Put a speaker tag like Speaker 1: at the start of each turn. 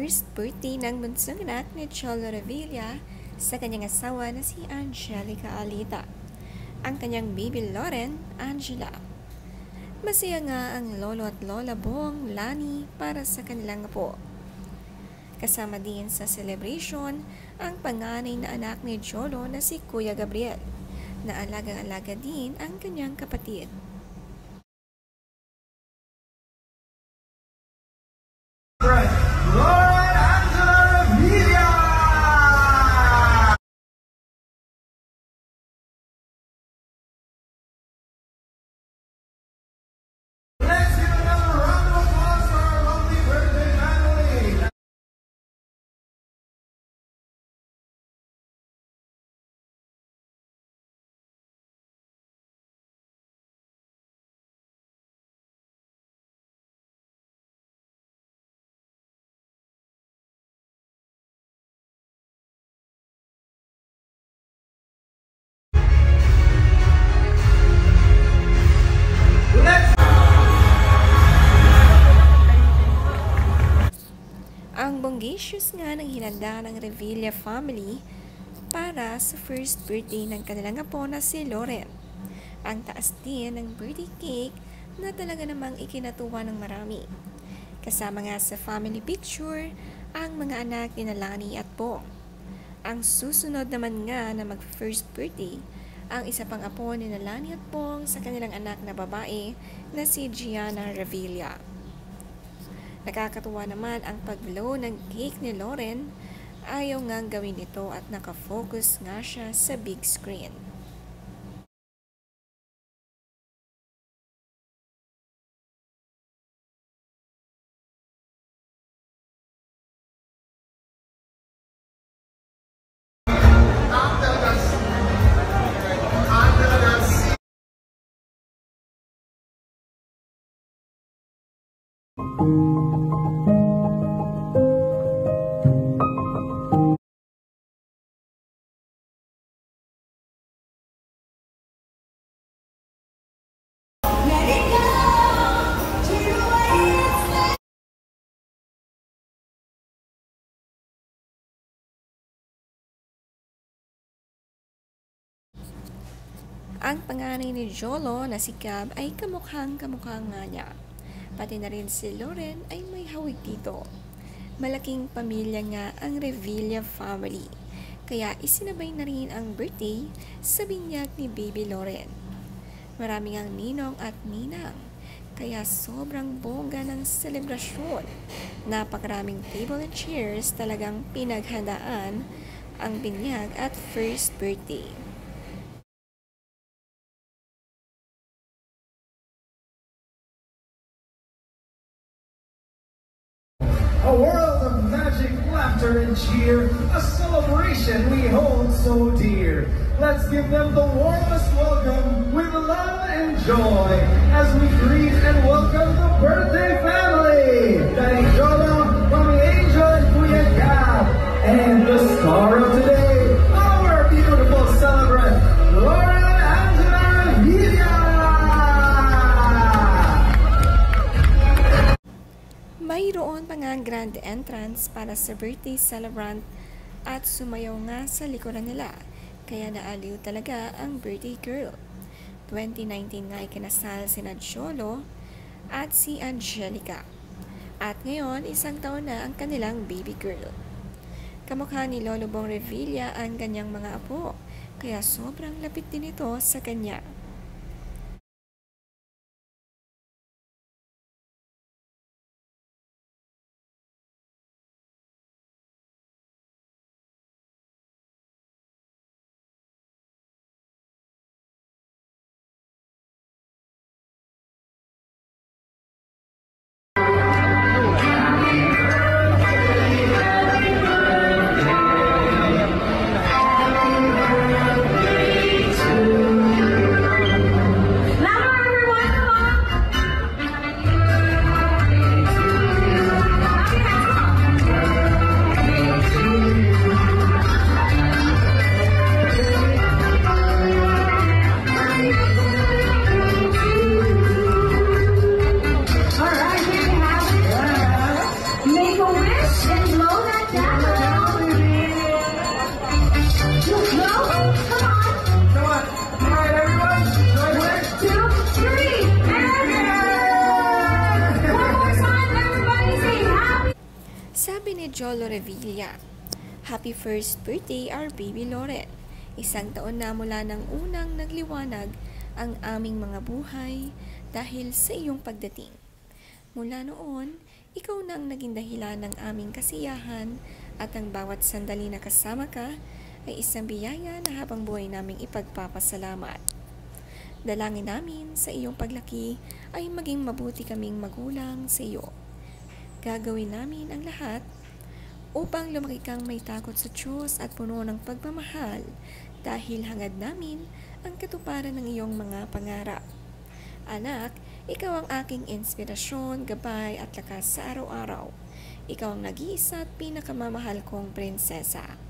Speaker 1: first birthday ng bunsong anak ni Cholo Revilla sa kanyang asawa na si Angelica Alita, ang kanyang baby Loren Angela. Masaya nga ang lolo at lola Bong Lani para sa kanilang apo. Kasama din sa celebration ang panganay na anak ni Cholo na si Kuya Gabriel, na alagang-alaga din ang kanyang kapatid. Ang bongacious nga ng hinanda ng Revilla family para sa first birthday ng kanilang apo na si Loren. Ang taas din ng birthday cake na talaga namang ikinatuwa ng marami. Kasama nga sa family picture ang mga anak ni Lani at Bong. Ang susunod naman nga na mag-first birthday ang isa pang apo ni Lani at Bong sa kanilang anak na babae na si Gianna Revilla. Nakakatuwa naman ang pag-blow ng cake ni Loren. Ayaw ngang gawin ito at nakafocus nga siya sa big screen. Ang panganay ni Jolo na si Gab ay kamukhang-kamukha nga niya. Pati na rin si Loren ay may hawig dito. Malaking pamilya nga ang Revilla family, kaya isinabay na rin ang birthday sa binyag ni Baby Loren. Maraming ang ninong at ninang, kaya sobrang bongga ng selebrasyon. Napakaraming table and chairs, talagang pinaghandaan ang binyag at first birthday.
Speaker 2: A world of magic, laughter, and cheer, a celebration we hold so dear. Let's give them the warmest welcome with love and joy as we greet and welcome the birthday family. Daddy Jolo, Mommy Angel, and Kuya Gab. And the star of today, our beautiful celebrant, Loren Angela Revilla.
Speaker 1: Mayroon pa nga grand entrance para sa birthday celebrant at sumayaw nga sa likuran nila, kaya naaliw talaga ang birthday girl. 2019 nga ikinasal sina Cholo at si Angelica, at ngayon isang taon na ang kanilang baby girl. Kamukha ni Lolo Bong Revilla ang kanyang mga apo, kaya sobrang lapit din ito sa kanya.
Speaker 3: No? Come on.
Speaker 2: Come on. All right, everyone. Right here.
Speaker 3: 2, 3, and one more time, everybody say happy.
Speaker 1: Sabi ni Jolo Revilla, "Happy first birthday, our baby Loren. Isang taon na mula nang unang nagliwanag ang aming mga buhay dahil sa iyong pagdating. Mula noon, ikaw na ang naging dahilan ng aming kasiyahan at ang bawat sandali na kasama ka ay isang biyaya na habang buhay naming ipagpapasalamat. Dalangin namin sa iyong paglaki ay maging mabuti kaming magulang sa iyo. Gagawin namin ang lahat upang lumaki kang may takot sa Diyos at puno ng pagmamahal dahil hangad namin ang katuparan ng iyong mga pangarap. Anak, ikaw ang aking inspirasyon, gabay at lakas sa araw-araw. Ikaw ang nag-iisa at pinakamamahal kong prinsesa."